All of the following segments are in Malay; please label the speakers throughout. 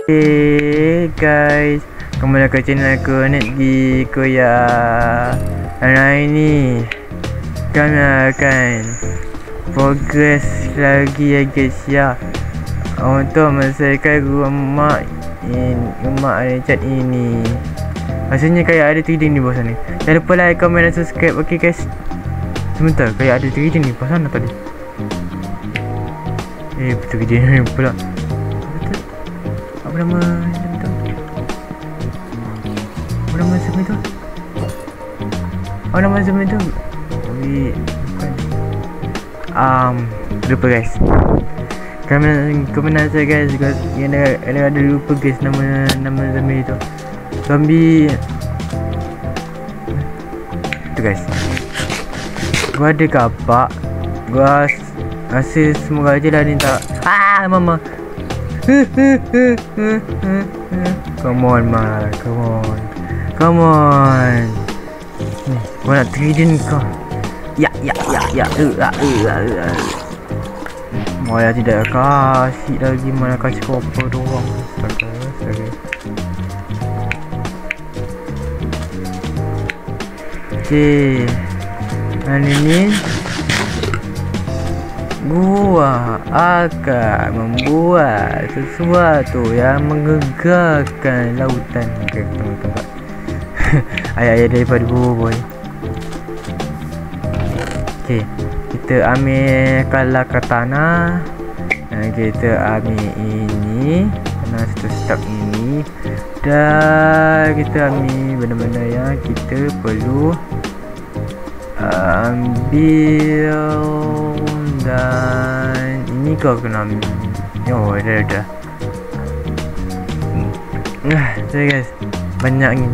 Speaker 1: Hey guys, kembali ke channel aku Netgeek ya. Dan hari ni kami akan progress lagi ya guys ya, untuk menyelesaikan rumah cat ini. Maksudnya kayak ada 3D ni bawah sana. Jangan lupa like, komen dan subscribe. Okay guys, sebentar, kayak ada 3D ni bawah sana tadi. Betul 3D ni pula. Apa nama sebelum itu? Apa nama sebelum itu? Bukan. Lupa guys. Komen saya guys. Ada lupa guys nama zombie itu. Zombie itu guys. Gua ada kapak. Gua rasa semoga aje lah ni tak. Mama. Come on Ma, come on. Ni, gua nak 3D ni kau. Ya. Maya tidak kasih lagi, mana kasih koper doang. Astaga. Okay, dan ini gua akan membuat sesuatu yang menggegarkan lautan ke tempat. Ayat-ayat daripada gua boy. Okay, kita ambil kalah katana dan kita ambil ini, kena stop ini, dan kita ambil benda-benda yang kita perlu ambil. Dan ini kau kena ambil. Dah. Sorry guys, banyak ni.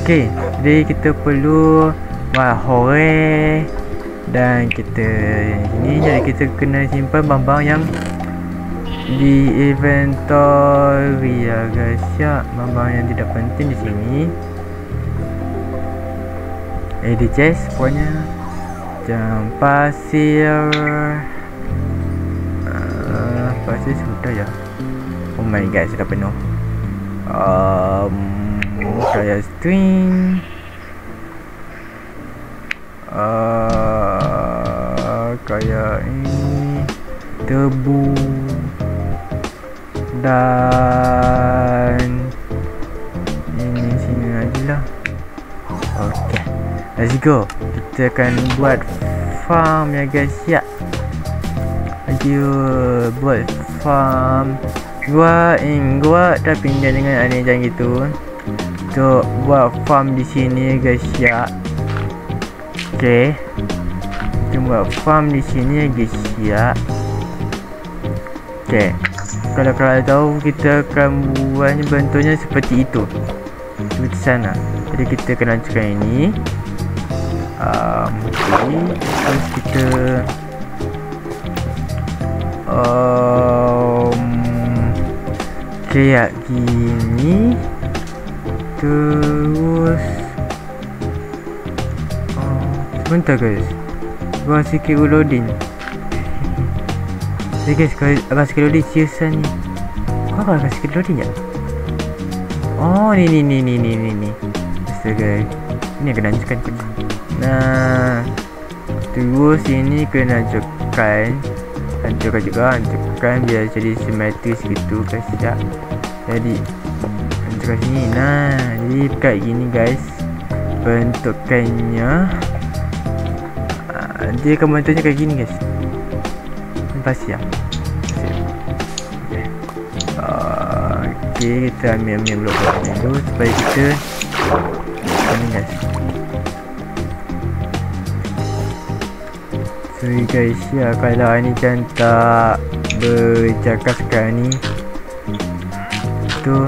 Speaker 1: Okay, jadi kita perlu hore. Dan kita ini, jadi kita kena simpan barang-barang yang di inventory ya guys ya. Barang-barang yang tidak penting di sini. Di chest pokoknya. Jam pasir. Pasir sudah ya. Oh my god, sudah penuh. Kayak string. Kayak ini tebu. Dan ini sini aja lah. Okay, let's go. Kita akan buat farm ya guys ya. Buat farm. Gua dah pinjam dengan aneh macam gitu untuk buat farm di sini guys ya. Okay, kita buat farm di sini guys ya. Okay, kalau tahu kita akan buatnya bentuknya seperti itu, seperti sana. Jadi kita kena hancurkan ini. Terus kita kayak gini. Terus sebentar guys, gua sikit loading. Jadi guys, kalau agak sikit loading seriusan ni. Kau agak sikit loading tak? Ni. Astaga, ini kena hancurkan. Nah, terus ini kena hancurkan biar jadi simetris gitu guys ya. Jadi hancurkan sini. Nah, jadi kayak gini guys bentukannya. Dia akan bentuknya kayak gini guys. Pasti ya. Okay, kita ambil blok dulu supaya kita ini guys. Sorry guys ya, kalau ni macam tak bercakap sekarang ni. Tu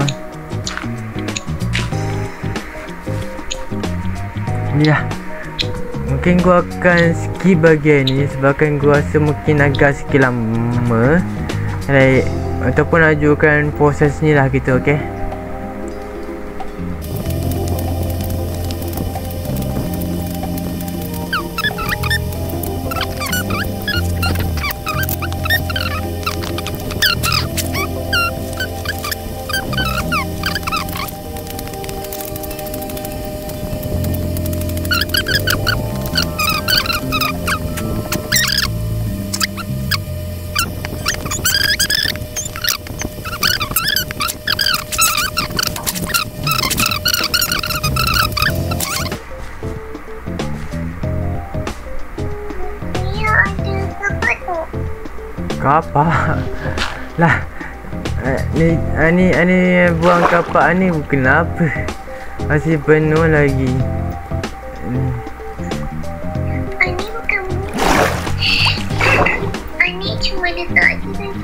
Speaker 1: ni lah. Mungkin gua akan skip bahagian ni sebabkan gua rasa mungkin agak sikit lama. Ataupun ajukan proses ni lah kita, okay. Kapak lah. Ni buang kapak ni kenapa? Masih penuh lagi.
Speaker 2: Ani bukan Ani cuma letak je tadi.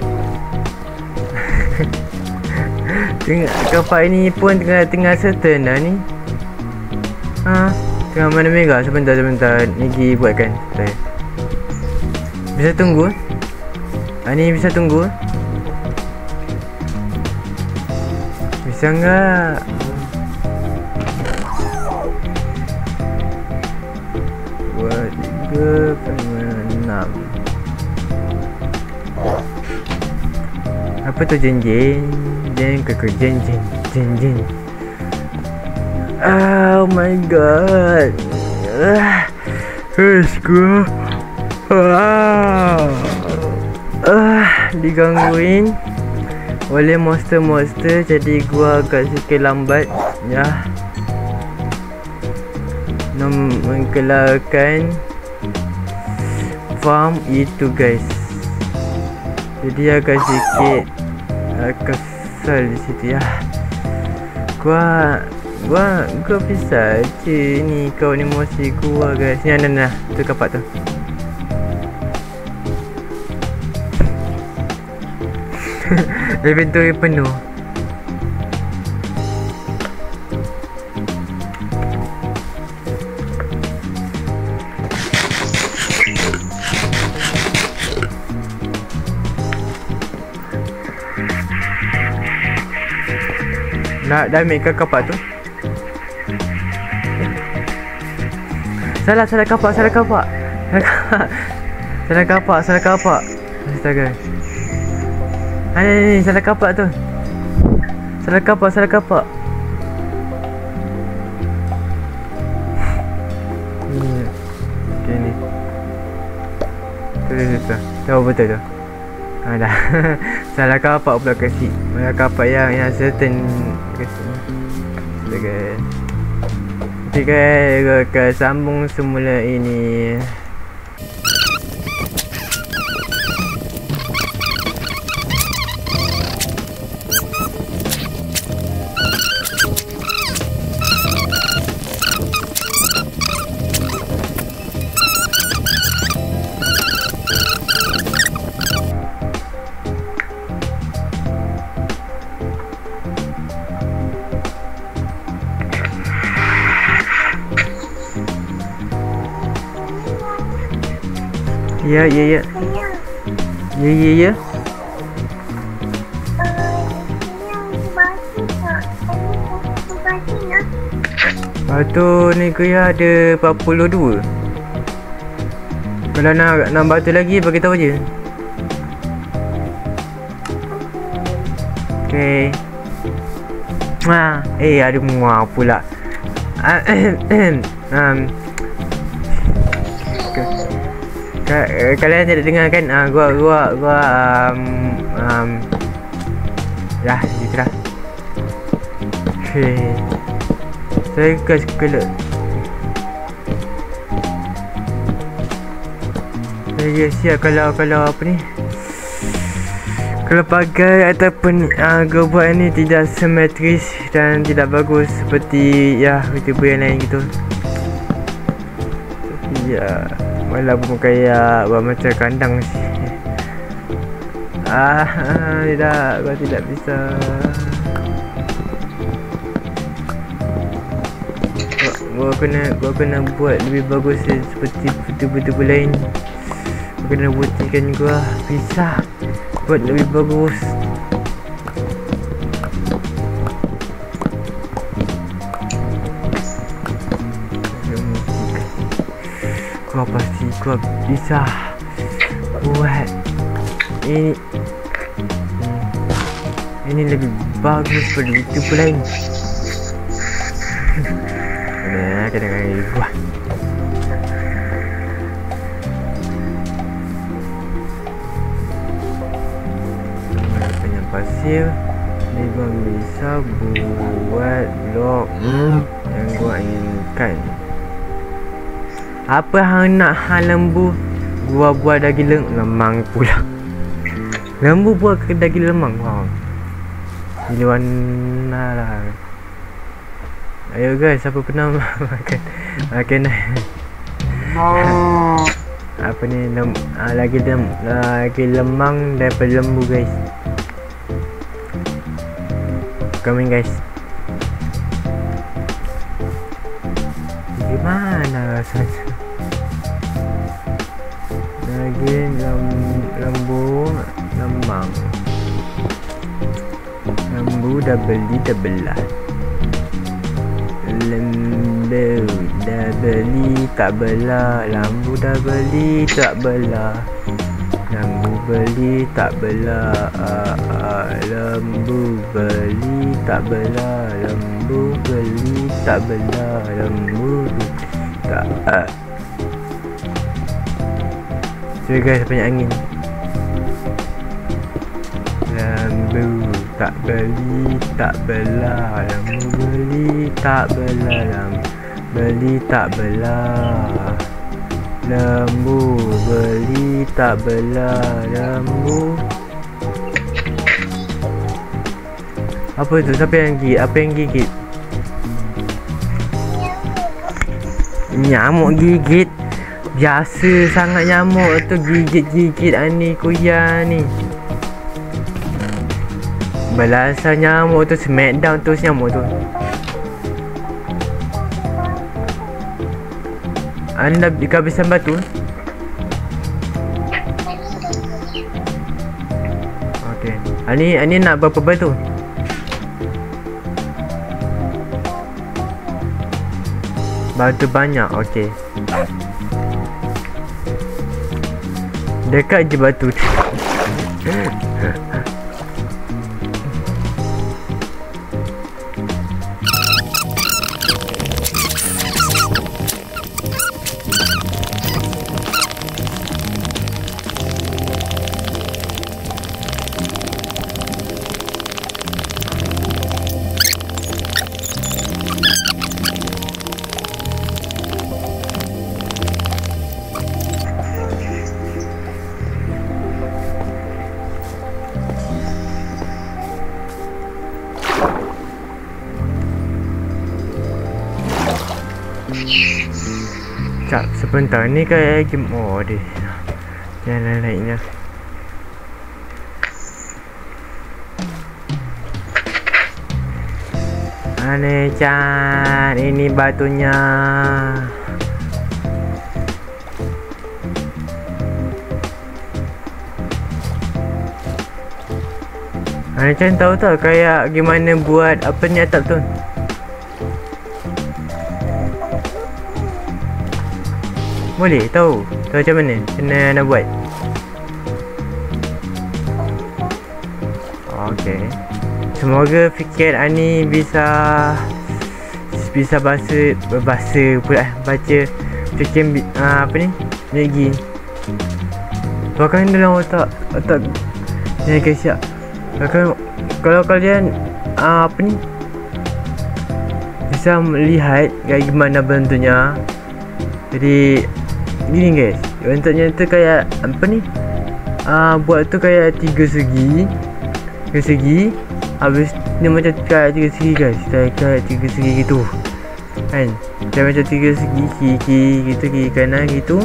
Speaker 1: Tengok kapak ini pun tengah certain dah ni. Tengah mana merah. Sebentar Negi buatkan. Bisa tunggu? Ni bisa tunggu? Bisa enggak? Buat 3,6. Apa tu jen oh my god. Gua digangguin oleh monster jadi gua agak sikit lambat ya. Mengkelarkan farm itu guys. Jadi agak sikit kesal di situ ya. Gua bisa je ni kau ni emosi gua guys. Ni nah tu kapak tu. Inventory penuh. Nak damage ke kapak tu? Salah kapak. Salah kapak. Astaga. Ni salah kapak tu. Salah kapak. Okay ni. Tu. Tahu betul tu. Dah. Salah kapak pula kasi. Salah kapak yang certain kasi. Astaga. Okay guys, kita sambung semula ini. Ya.
Speaker 2: Yang batu tak? Batu nak?
Speaker 1: Batu ni kaya ada 42. Kalau nak batu lagi bagi tahu je. Okay. Ada muak pula. Kalian tidak dengar kan? Gua dah gitulah. Okay. Saya kasi kalau saya siap kalau apa ni, kalau pakai ataupun gua buat ni tidak simetris dan tidak bagus seperti YouTuber yang lain gitu. Tapi walaupun kayak buat macam kandang sih. Tidak, gua tidak bisa. Gua kena buat lebih bagus seperti YouTuber lain. Gua kena buktikan gua bisa buat lebih bagus. Gua pasti gua bisa buat ini lebih bagus pada YouTuber lain. Kena gua. Banyak pasir ni gua bisa buat blok yang gua inginkan. Apa hang nak hang lembu, gua buat lagi lemang pula. Lembu buat ke daging lemang. Wow. Gila warna lah. Ayo guys, siapa pernah makan apa ni lagi lemang daripada lembu guys. Komen guys. Gimana rasanya? Lagi lembu lemang. Lembu dah belah. Lembu dah beli tak belah. Lembu dah beli tak belah. Lembu beli tak belah. Lembu beli tak belah. Lembu beli tak belah. Lembu tak. So guys, banyak angin. Lembu tak beli tak belah. Lembu beli tak belah. Lembu beli tak belah. Lembu beli tak belah. Lembu. Apa tu? Siapa yang gigit? Apa yang gigit? Nyamuk gigit. Biasa sangat nyamuk tu gigit-gigit Ani Kuya ni. Belasan nyamuk tu smackdown terus nyamuk tu. Anda kehabisan batu? Okey. Ani nak berapa batu? Batu banyak. Okey. Dekat je batu. Cak sebentar ni kayak game dia. Jangan naiknya. Aneh Chan, ini batunya. Aneh Chan tahu tak kayak gimana buat apa ni atap tu? Boleh tahu macam mana nak buat? Okey. Semoga fikir Ani bisa baca fikir apa ni? Lagi. Bahkan dalam otak ni guys ya. Kalau kalian apa ni? Bisa melihat kayak gimana bentuknya. Jadi gini guys, bentuknya tu kayak apa ni? Buat tu kayak tiga segi. Habis ni macam kayak tiga segi guys. Kayak tiga segi gitu. Kan? Macam tiga segi kiri kanan gitu.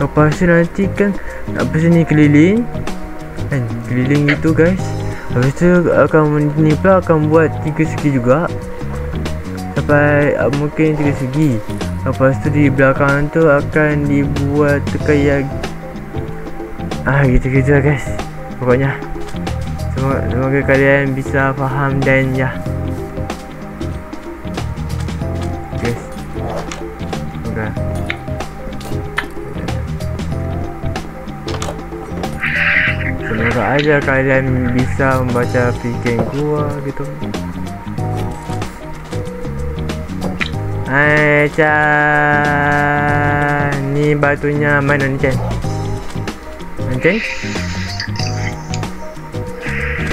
Speaker 1: Lepas tu nanti kan apa sini keliling. Kan? Keliling gitu guys. Habis tu ni pula akan buat tiga segi juga. Sampai mungkin tiga segi. Lepas tu di belakang tu akan dibuat kayak gitu-gitu lah guys. Pokoknya semoga kalian bisa faham dan ya guys. Semoga aja kalian bisa membaca fikir gua gitu. Hai Chan, ni batunya mana ni Chan? Chan?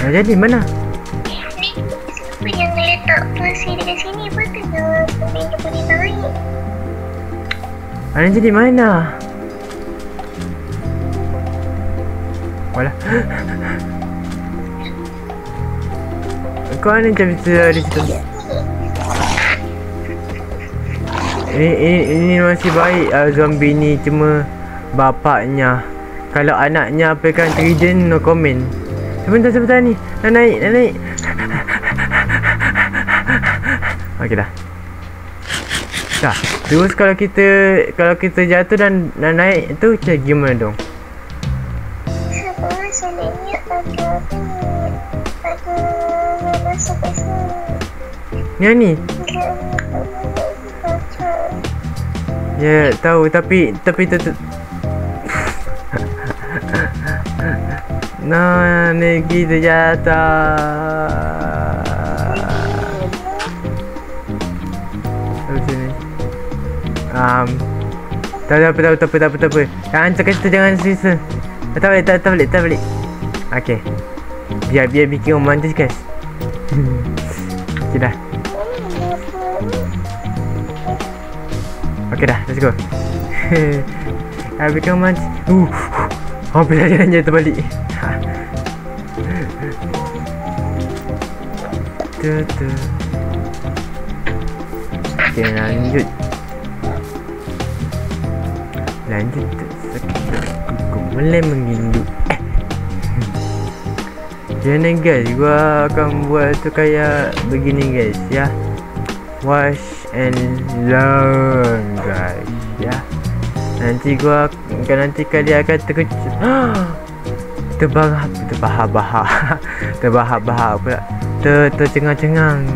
Speaker 1: Jadi mana?
Speaker 2: Ni siapa yang letak pasir dekat sini? Apa tengah boleh naik?
Speaker 1: Jadi mana? Walah. Kau mana macam bisa di situ? Ini masih baik zombie ni, cuma bapaknya. Kalau anaknya African Region, no comment. Sebentar ni. Nak naik. Okey dah. Terus kalau kita jatuh dan nak naik tu macam gimana dong?
Speaker 2: Sebab sebenarnya ada masuk ke sini.
Speaker 1: Ni. Ya, tahu tapi nah, ni kita jatuh. Terus sini. Tak apa. Jangan cakap jangan sisa. Tak balik. Okey. Biar bikin romantis, guys. Okey dah. Okey dah, let's go. Bikin romantis. Hampir saja jatuh balik. Okey, lanjut aku mulai menginduk. Jadi guys, gua akan buat tu kayak begini guys ya. Watch and learn guys ya. Nanti kalian akan terbahak-bahak pula. Tercengang-cengang.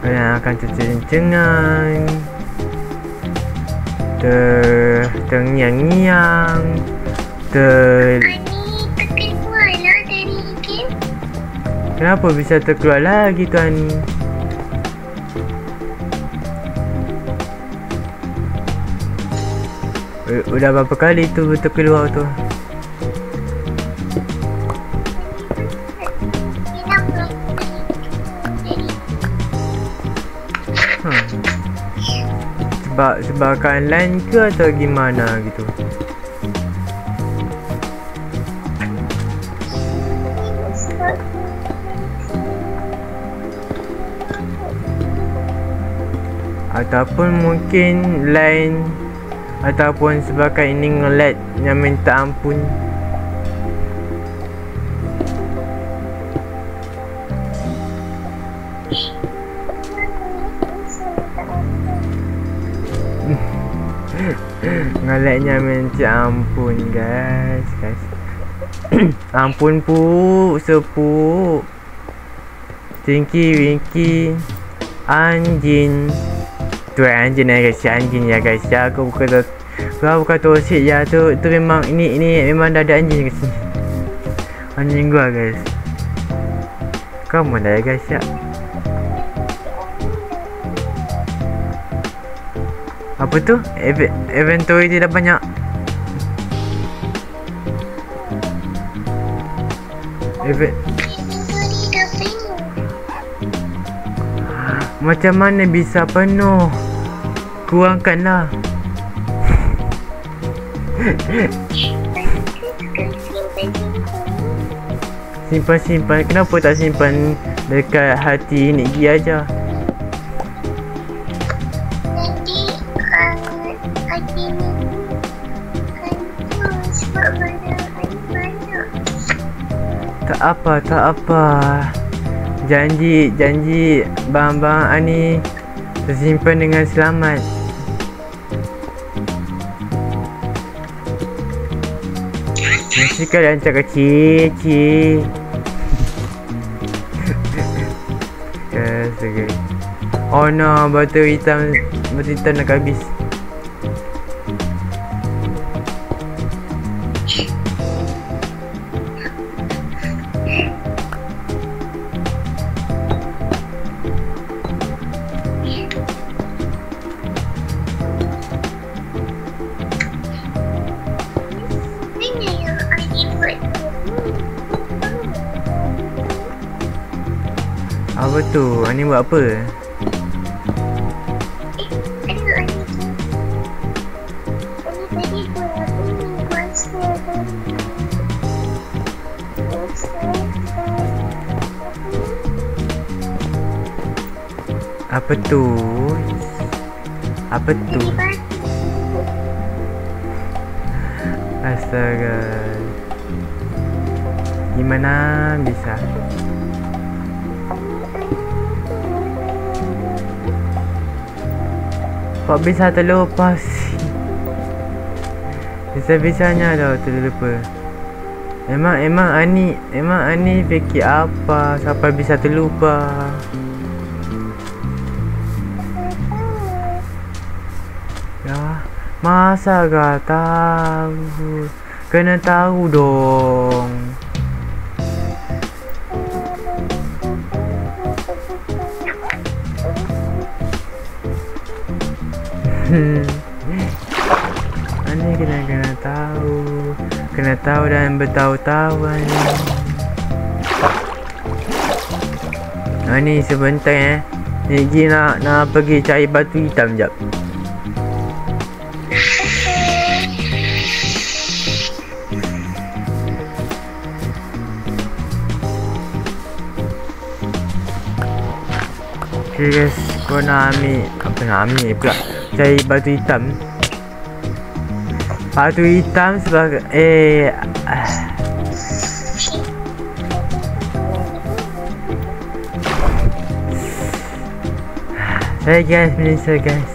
Speaker 1: Kalian akan tercengang. Terngiang-ngiang.
Speaker 2: Ani terkeluar lah dari game.
Speaker 1: Kenapa bisa terkeluar lagi tu Ani? Udah berapa kali tu terkeluar tu? Sebabkan line ke atau gimana gitu? Ataupun mungkin line, ataupun sebabkan ini nge-lag yang minta ampun. Nge-lagnya minta ampun guys. Ampun sepuk. Tinky Winky anjing. Tu anjing guys, anjing ya guys. Aku bukan toxic ya tu memang ini memang dah ada anjing kat sini. Anjing gua guys. Come on dah guys ya. Apa tu? Inventory dia dah banyak. Macam mana bisa penuh? Kurangkanlah. Simpan. Kenapa tak simpan dekat hati Nik Gi aja? Tak apa. Janji bang Ani tersimpan dengan selamat. Mesti kalian cakap cik. Oh no, batu hitam nak habis. Apa tu? Ani buat apa? Apa tu? Apa tu?
Speaker 2: Jadi batu.
Speaker 1: Astaga. Gimana bisa? Kok bisa terlupa sih? Bisa-bisanya dah terlupa. Emang Ani fikir apa sampai bisa terlupa? Ya, masa gak tahu? Kena tahu dong. Ani kena tahu. Kena tahu dan bertahu-tahu Ani sebentar Negi nak pergi cari batu hitam jap. Okay guys, kau nak ambil apa nak ambil pula? Cari batu hitam. Batu hitam sebagai Sorry guys, menyesal guys.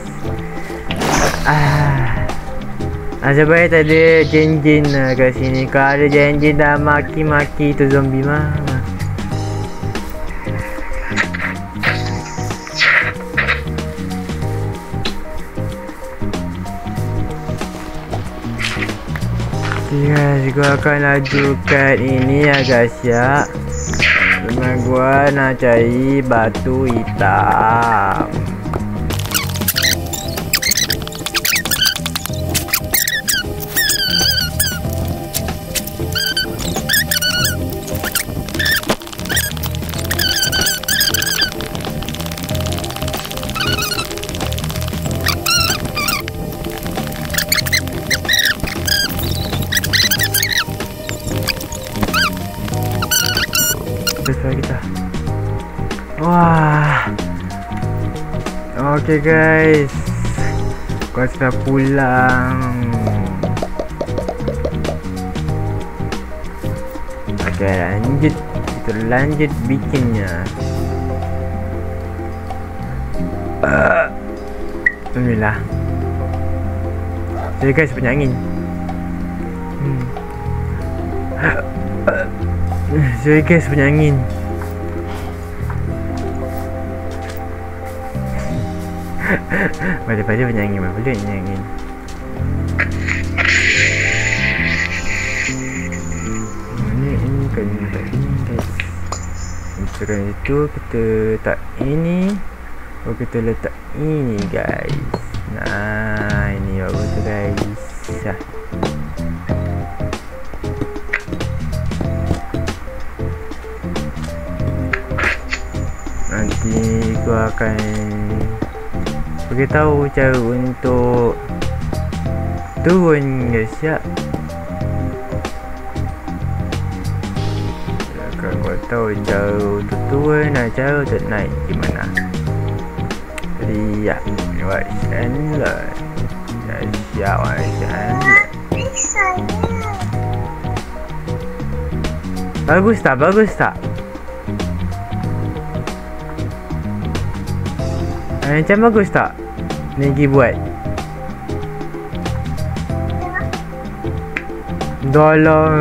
Speaker 1: Nasib baik tak ada jin-jin kat sini. Kalau ada jin-jin dah maki-maki tu zombie mah. Okay guys, gua akan lajukan ini ya guys ya. Dengan gua nak cari batu hitam. Terus kita. Wah. Okay guys. Gua sudah pulang. Okay, lanjut. Kita lanjut bikinnya. Alhamdulillah. Jadi guys, punya angin. Sorry guys, punya angin. Pada-pada punya angin, boleh punya angin. Ini kan guys. Misalkan itu kita letak ini, kita letak ini guys. Nah, ini bagus tu guys. Dah. Nanti gua akan beritahu cara untuk turun guys ya. Akan gua tahu cara untuk turun dan cara untuk naik gimana. Jadi ya, buat channel. Ya, siap buat channel. Bagus tak? Bagus tak? Macam bagus tak? Negi buat. Dollar.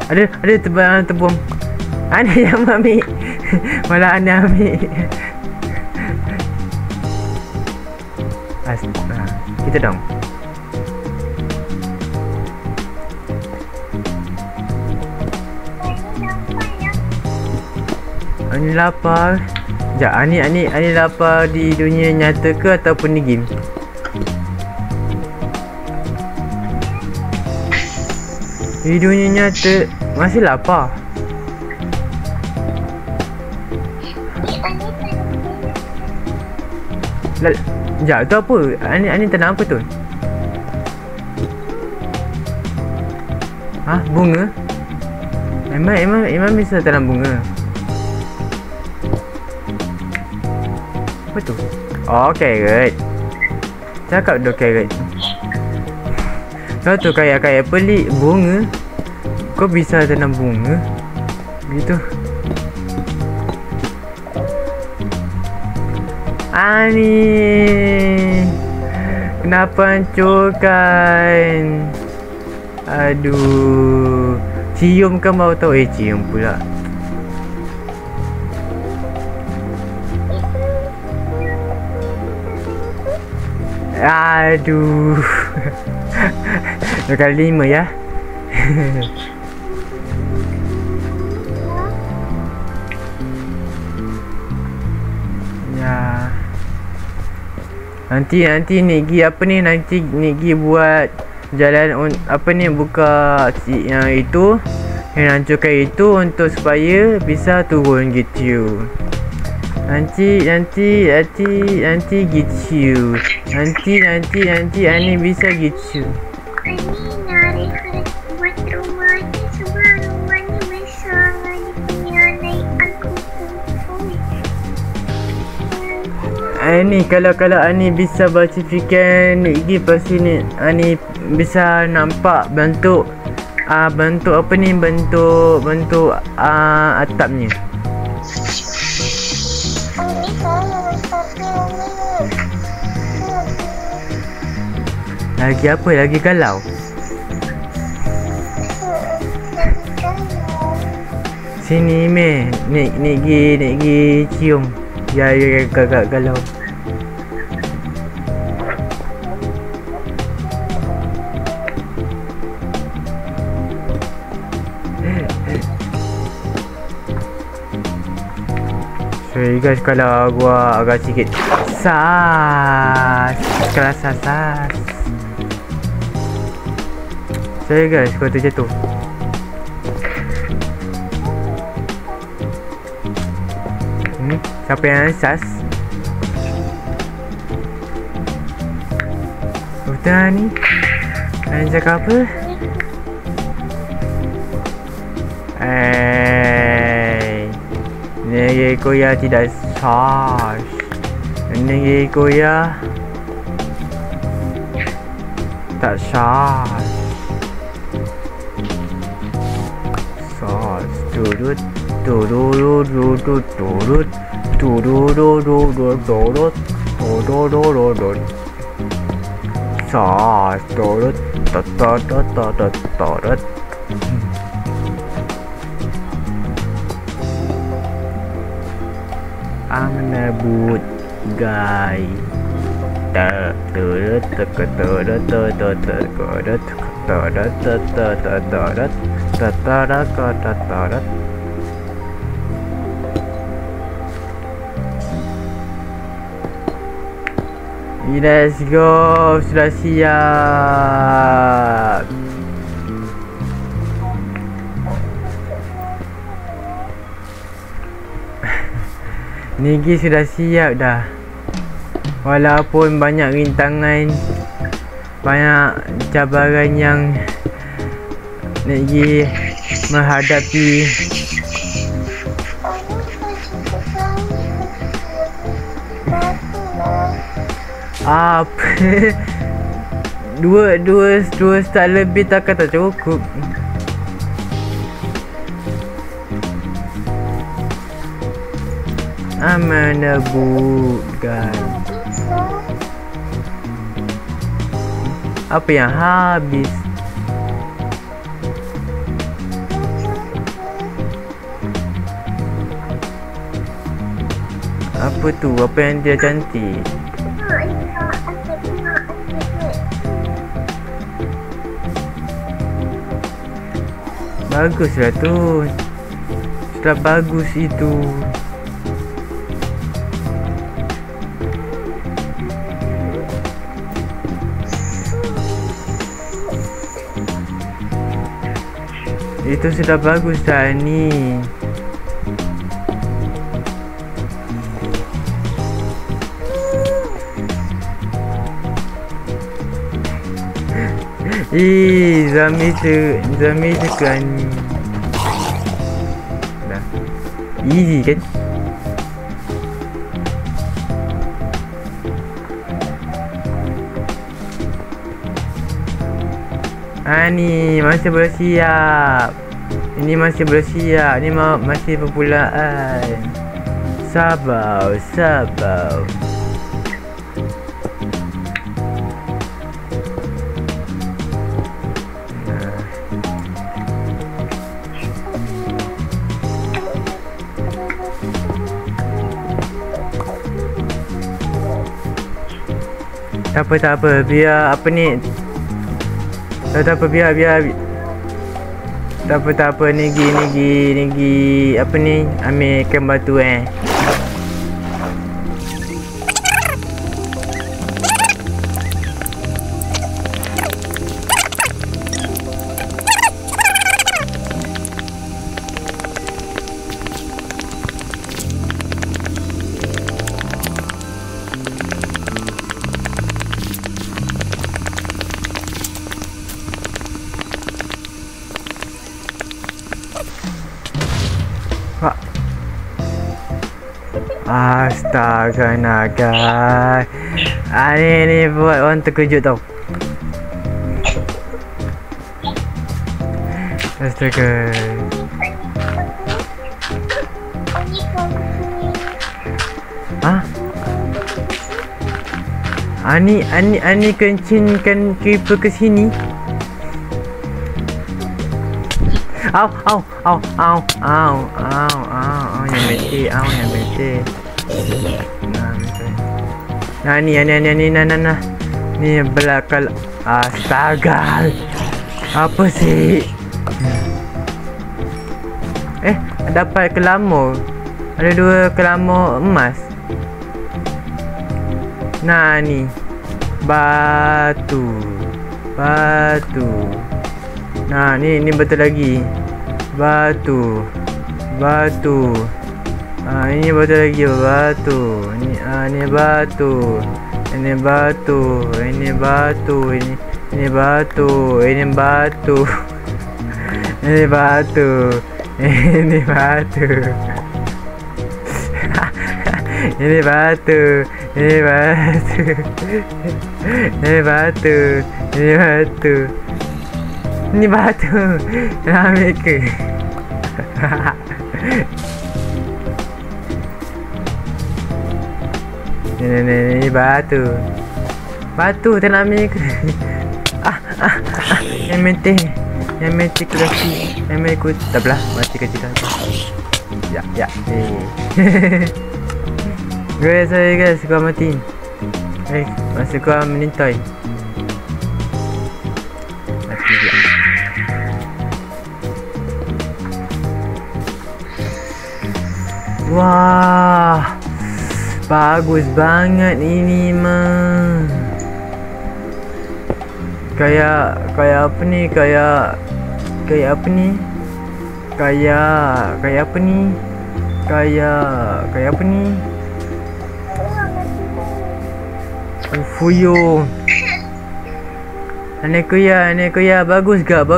Speaker 1: Ada terbang. Ana yang ambil. Malah Ana ambil. Kita dong. Ani lapar. Sekejap, Ani lapar di dunia nyata ke ataupun di game? Di dunia nyata masih lapar. Sekejap, tu apa? Ani tanam apa tu? Hah? Bunga? Emang bisa tanam bunga. Apa tu? Oh, carrot. Cakap dah carrot. Kau tu kayak pelik bunga. Kau bisa tanam bunga gitu. Ani, kenapa hancurkan? Aduh, cium kan baru tahu. Cium pula. Aduh. 2 kali 5 ya. Ya. Nanti Nik Gi apa ni? Nanti Nik Gi buat jalan apa ni, buka yang itu, yang hancurkan itu untuk supaya bisa turun gitu. Nanti gitu. Nanti Ani bisa gitu.
Speaker 2: Ani nak harus buat rumah ni sebab rumah ni besar. Ani punya naik aku pun.
Speaker 1: Ani kalau Ani bisa baca-fikan Nik Gi, pasti ni Ani bisa nampak bentuk apa ni, bentuk atapnya. Lagi apa? Lagi galau? Sini meh, Nik Gi cium. Ya agak galau. Sorry guys kalau gua agak sikit kelas sas. Sorry guys kalau terjatuh. Siapa yang sas? Betul ni? Kalian cakap apa? Negeri Korea tidak sas. Negeri Korea tak sas. Sas. Turut. Sas. Turut. Menebut guy. Let's go, sudah siap. Nik Gi sudah siap dah. Walaupun banyak rintangan, banyak cabaran yang Nik Gi menghadapi. Apa? Dua start lebih takkan tak cukup. Menebut guys. Apa yang habis? Apa tu? Apa yang dia cantik? Baguslah tu. Sudah bagus itu. Itu sudah bagus dah ni. Zami suka ni. Easy kan? Ni masih bersiap. Ini masih bersiap. Ni masih permulaan. Sabar. Tak apa. Biar apa ni. Tak apa biar. Tak apa Negi apa ni, ambilkan batu Astaga naga. Ni buat orang terkejut tau. Astaga. Ani kencingkan creeper ke sini. Au, yang betul. Nah, ni. Ni belakang. Astaga. Apa sih? Dapat kelamur. Ada 2 kelamur emas. Nah, ni. Batu. Nah, ni betul lagi. Batu. Ini betul lagi batu. Ini batu. Ini batu. Ini batu. Ini batu. Ini batu. Ini batu. Ini batu. Ini batu. Ini batu. Ini batu. Ini batu. Ni batu. Nak ambil ke? Ni batu. Tak nak ambil ke? Yang mati kurasi. Yang mati ku. Tak belah. Mati kecil. Ya. Guys, gua mati. Masa gua menintai. Wah, bagus banget ini mah. Kayak apa ni? Kayak apa ni? Kayak apa ni? Kayak apa ni? Fuyo. Anek kuya, bagus gak?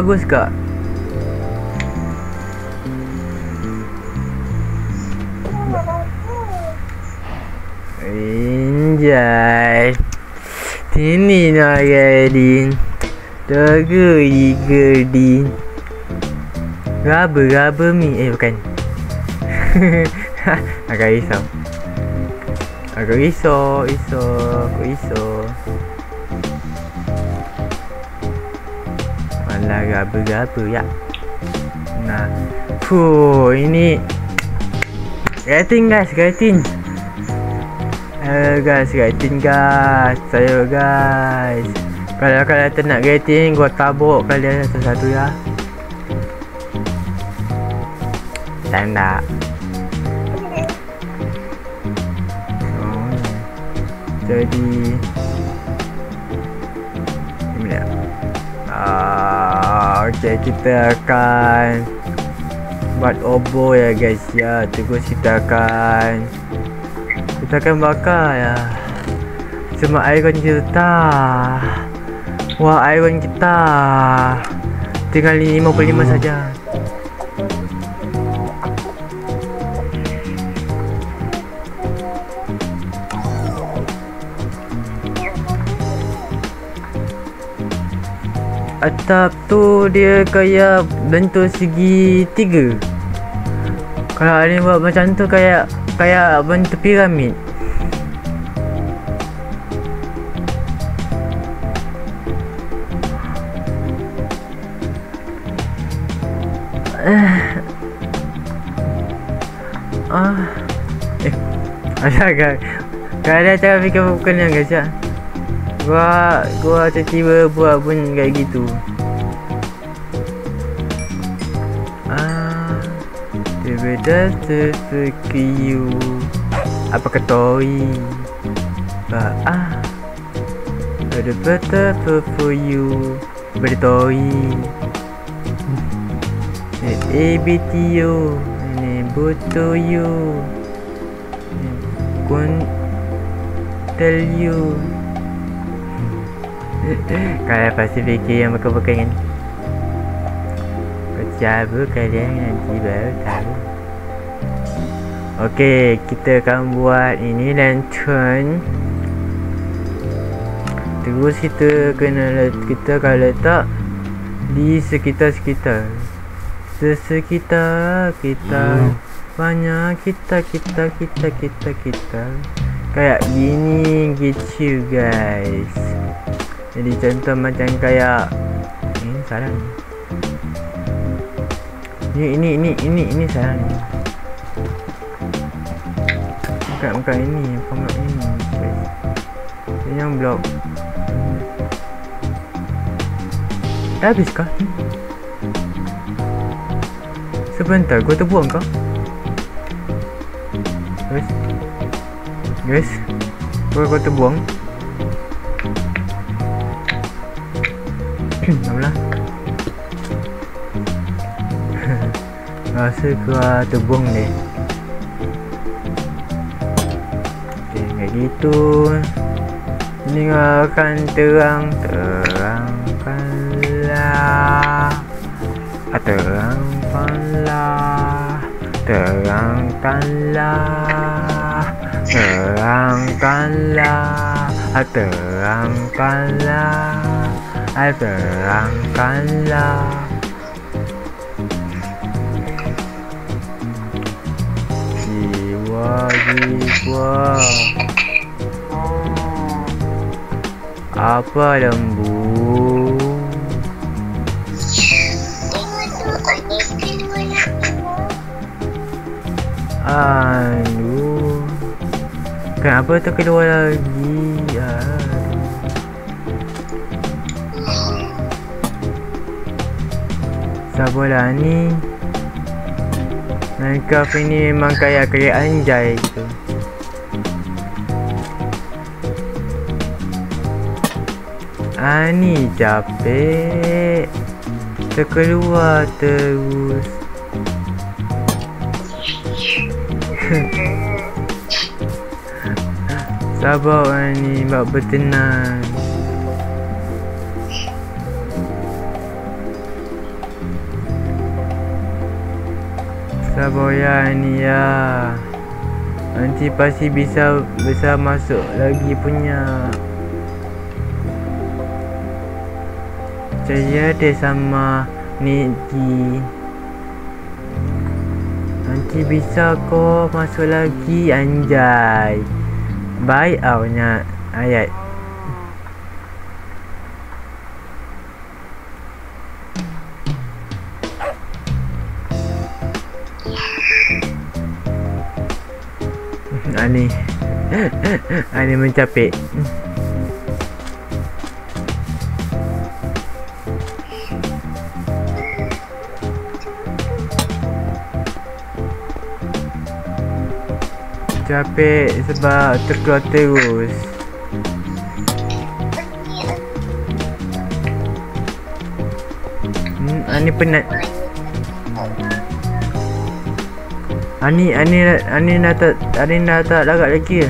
Speaker 1: Enjay. Sini nak gading. Gading. Raba mi. Bukan. Agak risau. Aku risau. Malah raba ya. Nah. Ini. Rating guys. Rating guys. Saya guys. Kalau kalian nak rating, gua tabuk kalian satu-satu ya. Tanda. Jadi ini dia. Okay, kita akan buat obo ya guys ya. Terus kita akan bakar ya. Cuma iron kita. Wah, iron kita tinggal 55 saja. atap tu dia kayak bentuk segi 3. Kalau Alin buat macam tu kayak bentuk piramid. Agak ada cara fikir bukan yang guys ya. Gua tiba-tiba buat pun kayak gitu. Tiba-tiba terkiu. Apa ketoi? Ada peta for you. Bertoi. ABTO. Ini botoyo. Tell you. Kalian pasti fikir yang bukan kan? Kau kalian nanti baru tahu. Okey, kita akan buat ini lantern. Terus kita akan letak di sekitar-sekitar. Sekitar kita. Banyak kita kayak gini gitu guys. Jadi contoh macam kayak ini salah ni. Ini salah ni. Bukan ini, format ini guys. Ini yang blok. Dah habis kah? Sebentar, gua terbuang kah? Guys, gua terbuang. Nampak? Rasa gua terbuang deh. Okay, kayak gitu. Ini akan terangkanlah. Terangkanlah. Jiwa apa lembu? Aduh, kenapa tu keluar lagi? Sabarlah ni. Minecraft ini memang kayak anjay gitu. Ni capek. Terkeluar terus. Sabar ni, bak bertenang. Sabar ya ni ya. Nanti pasti bisa masuk lagi punya. Saya ada sama Niji. Nanti bisa kau masuk lagi anjay. Baik awnya ayat. Ani mencapek. Capek sebab terkeluar terus. Ani penat. Ani dah tak larat lagi.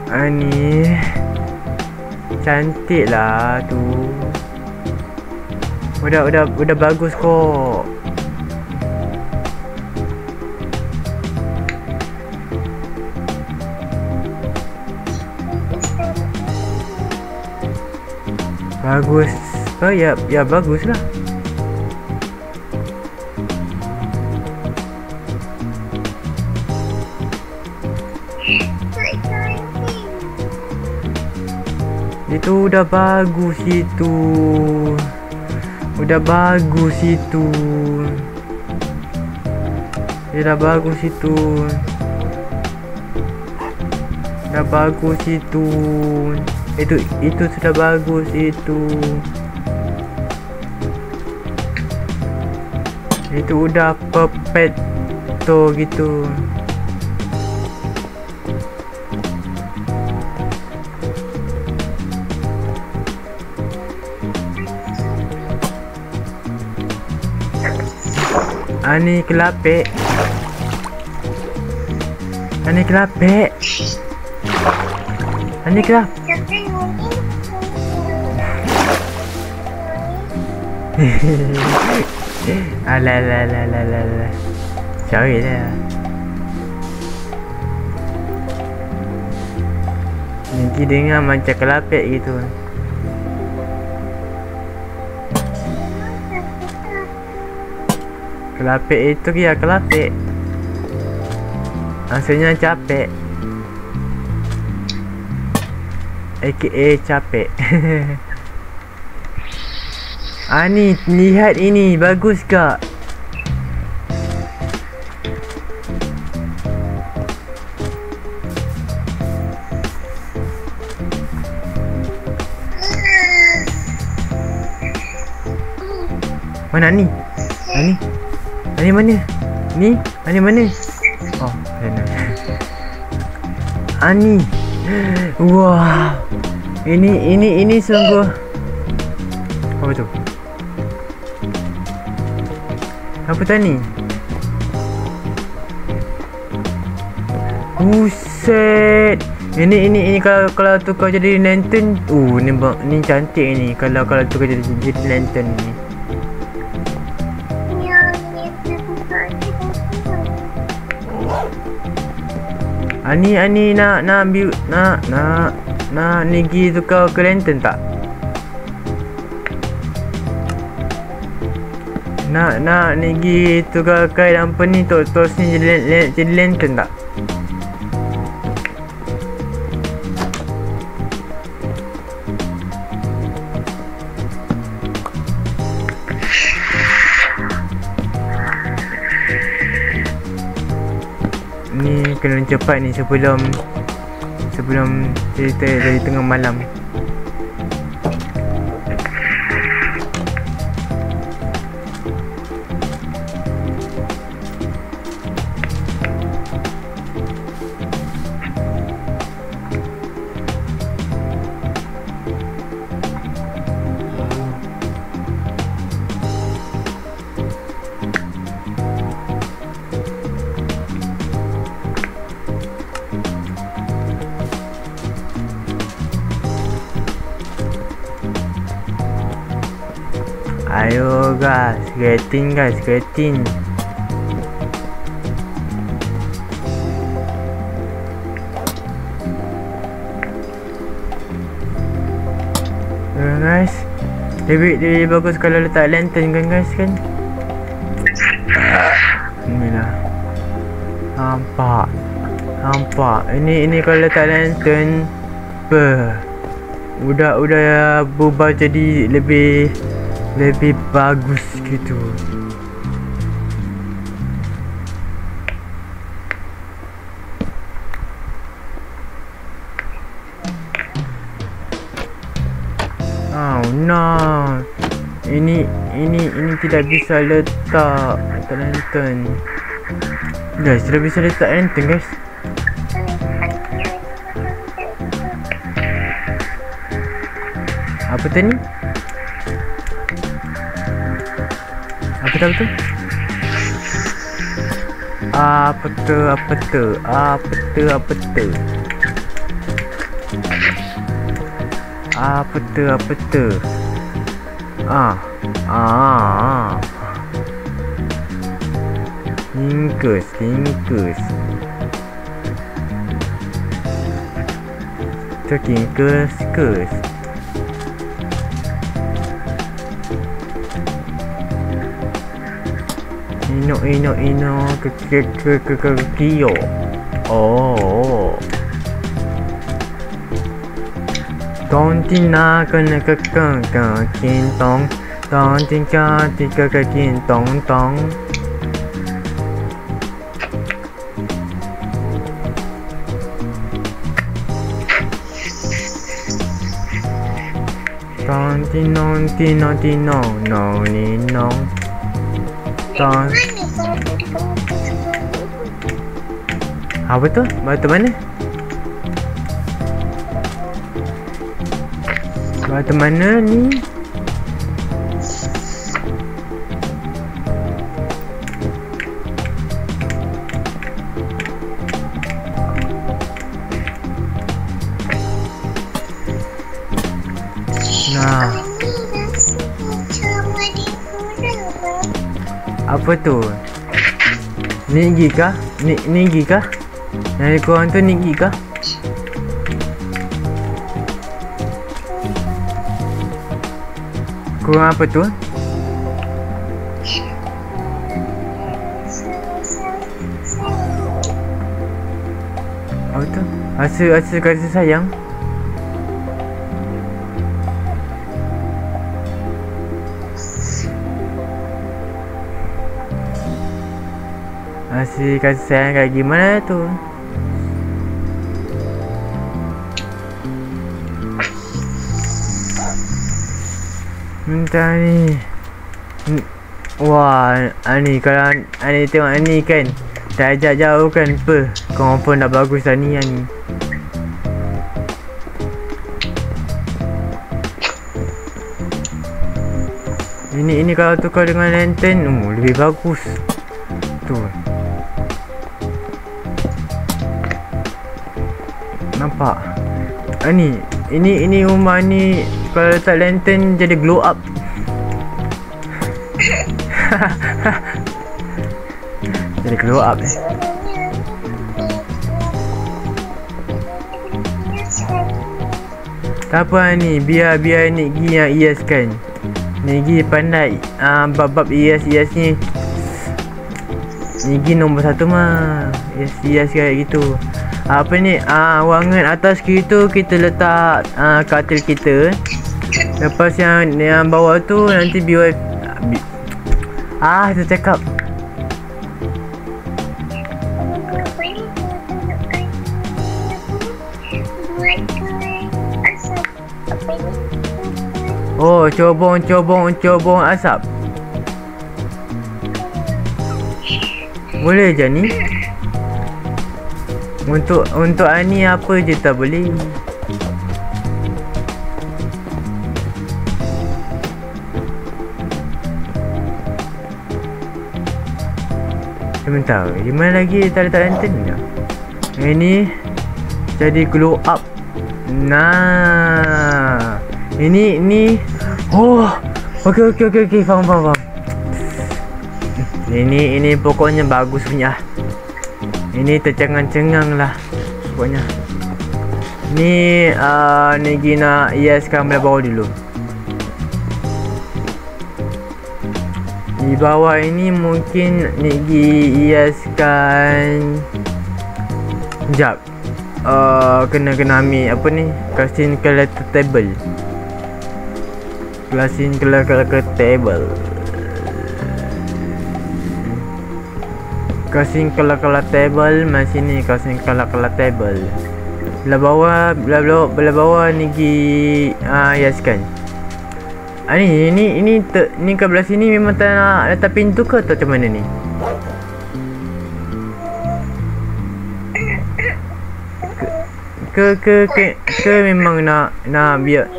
Speaker 1: Ani cantik lah tu. Udah bagus kok. Bagus. Oh ya, ya bagus lah. Itu udah bagus itu. Udah bagus itu. Udah bagus itu. Udah bagus itu. Itu sudah bagus itu. Itu udah perfecto gitu. Ani kelapik. Ani kelapik. Ani kelap. Alah. Sorry lah. Nanti dengar macam kelapik gitu. Kelapik itu ya kelapik. Maksudnya capek. AKA capek. Ni lihat ini bagus kak. Mana ni? Ani mana? Ni? Ani mana? Oh, sana. Ani. Wah. Ini sungguh. Apa tu? Apa tadi? Buset. Ini kalau tukar jadi lantern. Ni cantik ni kalau tukar jadi lantern ni. Ani nak ambil nak Nigi tukar ke lantern tak? Nak Nigi tukar ke apa ni tos ni jadi lantern tak? Ni kena cepat ni sebelum cerita dari tengah malam. Ayo guys, getting. Guys, lebih bagus kalau letak lantern kan guys kan. Inilah. Nampak. Ini kalau letak lantern udah berubah jadi lebih bagus gitu. Oh no. Ini tidak bisa letak lantern. Guys, tidak bisa letak lantern guys. Apa tadi? Apa tu? Kingkus. Tu kingkus. ino ke kio. Oh. Tong tina kena kekang kin tong. Tong tika kin tong tong. Tong tino no ni no. Tong. Apa tu? Batu mana? Batu mana ni? Nah, apa tu? Nigi kah? Nigi kah? Yang korang tu Nigi kah? Korang apa tu? Apa tu? Rasa kasih sayang? Rasa kasih sayang kayak gimana tu? Entah ni. Wah, ni kalau ani tengok ni kan, tak ajak jauh kan apa? Confirm dah bagus dah ni ni. Ini kalau tukar dengan lantern, lebih bagus. Tu. Nampak? Ini rumah ni kalau letak lantern jadi glow up. Jadi glow up Tak apa ni, biar Nigi yang hiaskan. Nigi pandai bab hias ni. Nigi nombor 1 mah. Hias kayak gitu. Apa ni, ruangan atas kita letak katil kita. Lepas yang bawah tu nanti biar tu cakap. Oh, cobong asap. Boleh je ni. Untuk Ani apa je tak boleh. Sebentar, di mana lagi tak letak lantern ni? Ini jadi glow up. Nah, ini. Oh, okey, faham. Ini pokoknya bagus punya. Ini tercengang-cengang lah pokoknya. Ni Nigi nak hiaskan belah bawah dulu. Di bawah ini mungkin Nigi hiaskan. Sekejap. Kena ambil apa ni, casting collector table. Casting collector table. Casing kala table masih ni, casing kala table. Belah bawah Nigi hiaskan. Ni ke belah sini memang tak nak letak pintu ke atau macam mana ni? Ke memang nak biar.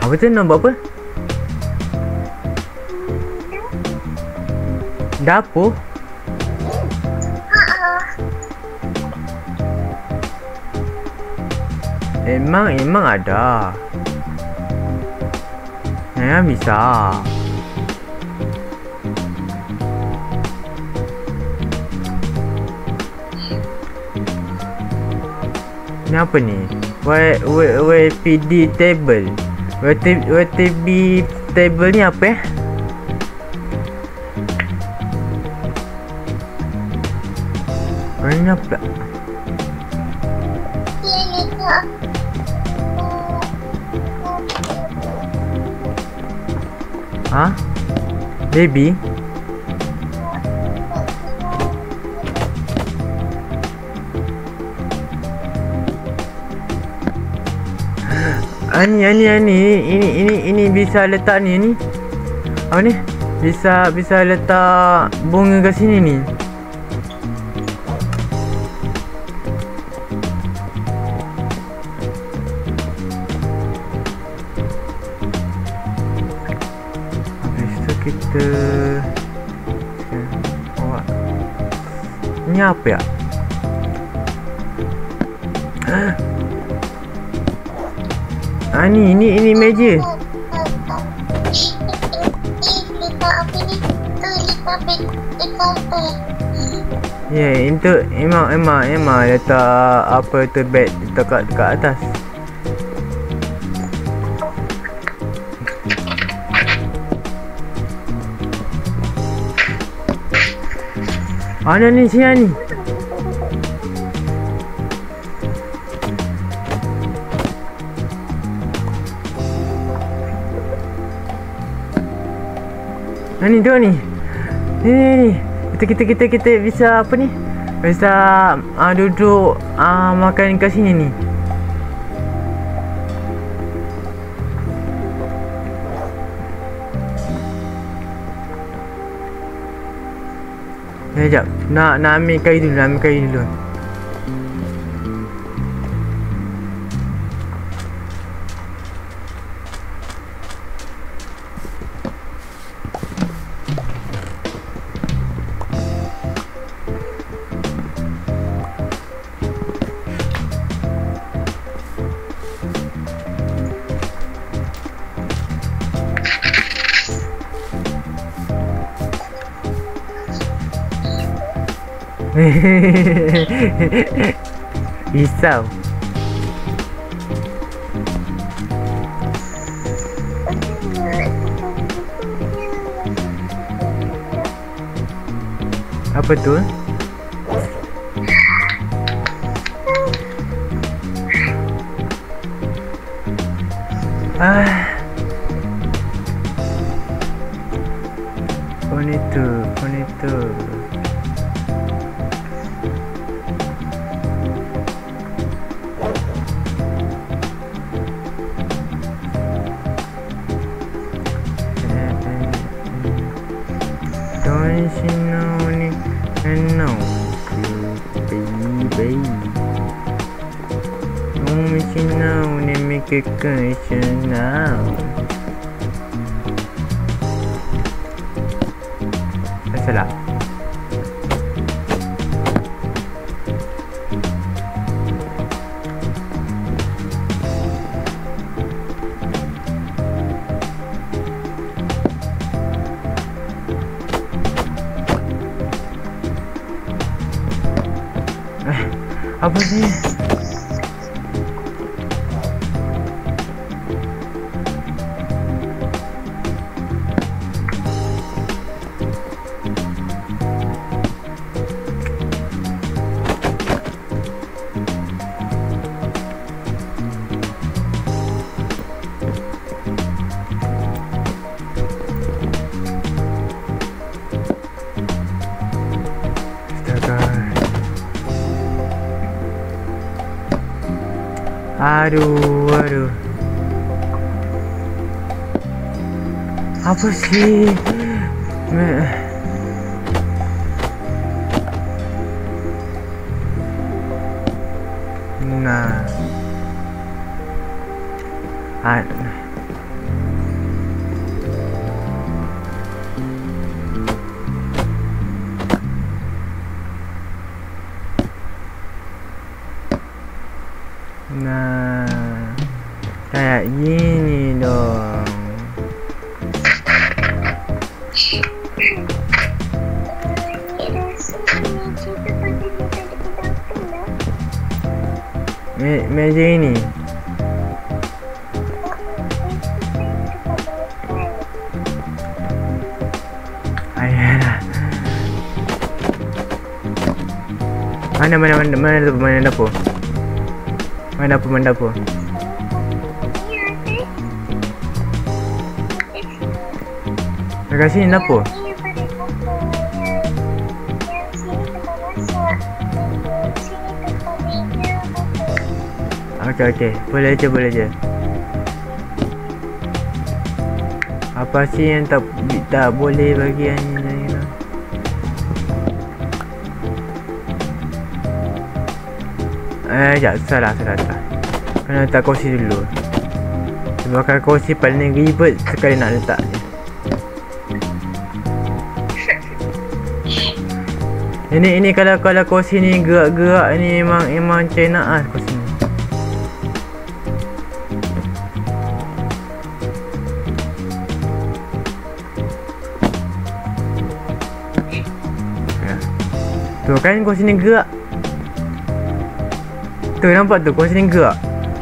Speaker 1: Apa tu nak buat apa? Dapur? Emang ada. Bisa. Ni apa ni? YPD table. WTB table ni apa eh? Mana pula?
Speaker 2: Dia letak
Speaker 1: Ha? Baby? Ini bisa letak ni. Apa ni? Bisa letak bunga kat sini ni. Habis tu kita buat. Ni apa ya? Ini meja.
Speaker 2: letak apa ni? Tu letak bed counter.
Speaker 1: Ya, itu emang letak apa tu bed dekat atas. Ada ni sini ni. Ni tu ni. Ni. Kita bisa apa ni? Bisa duduk makan kat sini ni. Sekejap. Nak ambil kayu dulu. Risau. Apa tu? Ponitu. Don't you know ni? No, baby. Don't you know ni make a question now? Salah. Apa sih? Aduh. Apa sih? Nah. Nah, kayak gini dong. Meja ini. Mana dapur? Mana dapur?
Speaker 2: Ya, kan?
Speaker 1: Dekat sini dapur.
Speaker 2: Ini pada dapur. Yang sini tempat masak. Sini tempat meja makan.
Speaker 1: Okey. Boleh je. Apa sih yang tak boleh bagi ni? Sekejap, salah. Kena letak kursi dulu. Sebabkan kursi paling ribet sekali nak letak ni. Ini kalau kursi ni gerak-gerak ni memang China kursi ni. Ya. Tu kan kursi ni gerak. Tu nampak tu kursi ni gerak.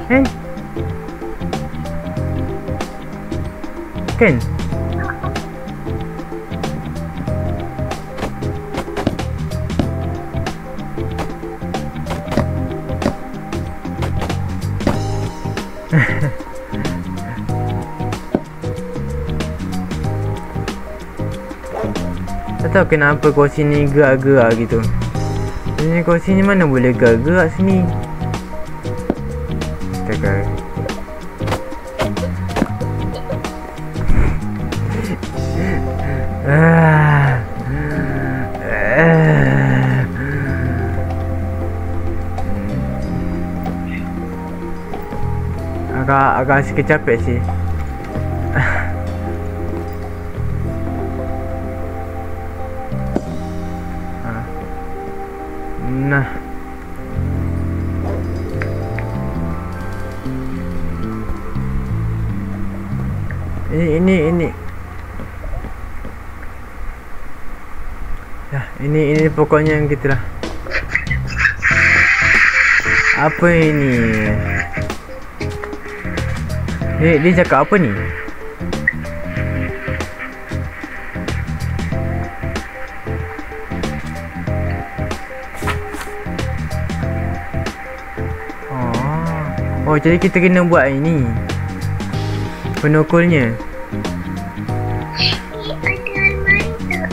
Speaker 1: Kan? Tak tahu kenapa kursi ni gerak-gerak gitu. Ini kursi ni mana boleh gerak-gerak sini. Astaga. Agak sikit capek sih. Nah. Ini. Ya, ini pokoknya yang gitulah. Apa ini? Dia cakap apa ni? Oh, jadi kita kena buat ini penukulnya.
Speaker 2: Ada almari tak?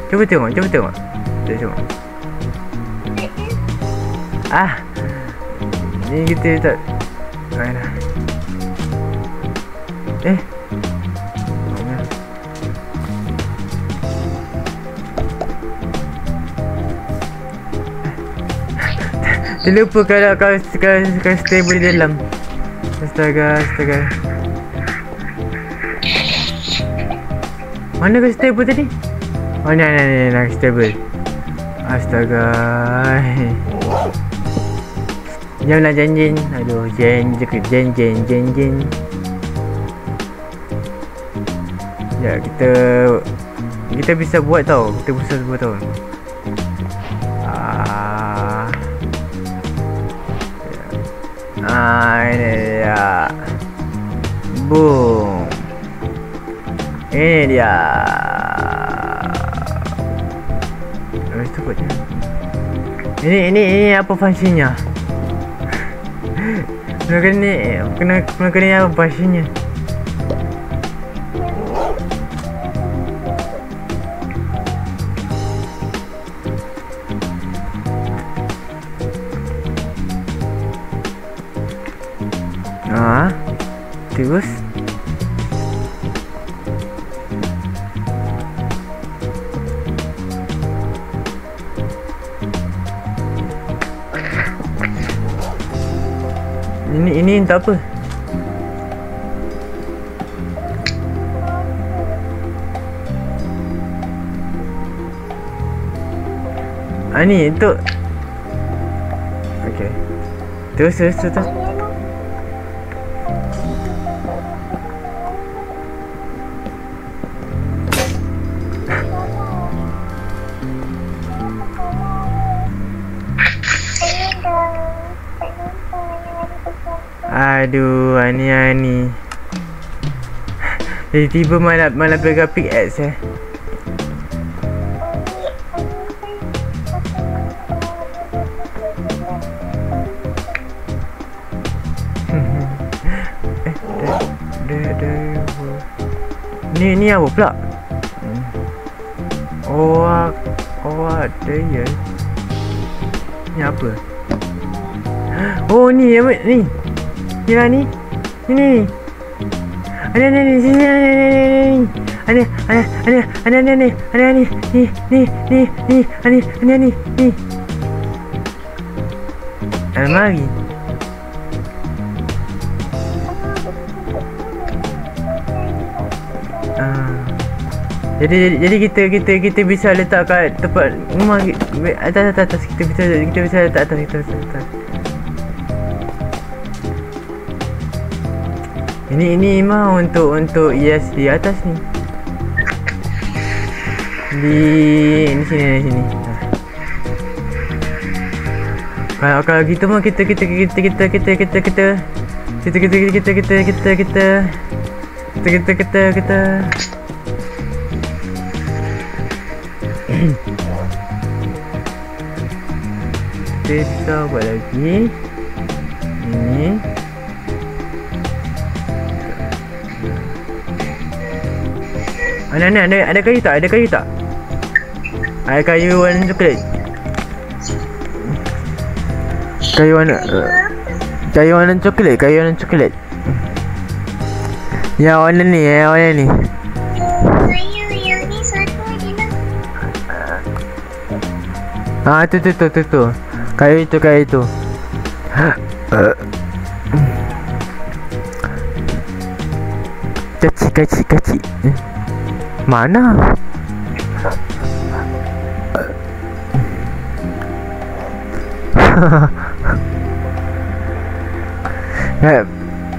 Speaker 1: Cuba tengok. Tengok. Ni kita tak. Terlupa kalau stable di dalam. Astaga. Mana ke stable tadi? Oh ni stable. Astaga. Janganlah jen. Aduh, jen. Ya, kita bisa buat tau. Ini dia. Boom. Ini dia. Ini apa fungsinya? Kena apa fungsinya? Terus ini tak apa. Ni untuk okey. Terus. Aduh, ani. Tiba-tiba malah pegang pickaxe Ni apa pula? Oh ada ya. Ni apa? Oh ni ni. Kira ni. Ni. Ada ni sini ni. Almari. Jadi kita bisa letak kat tempat rumah atas kita bisa letak atas. Ini mah untuk hias di atas ni. Di sini. Kalau gitu mah kita bisa buat lagi ini. Ada kayu tak? Ada kayu warna coklat. Kayu warna coklat. Ya warna ni.
Speaker 2: Kayu yang ni satu je lah.
Speaker 1: Tu. Kayu itu. Kecil. Mana?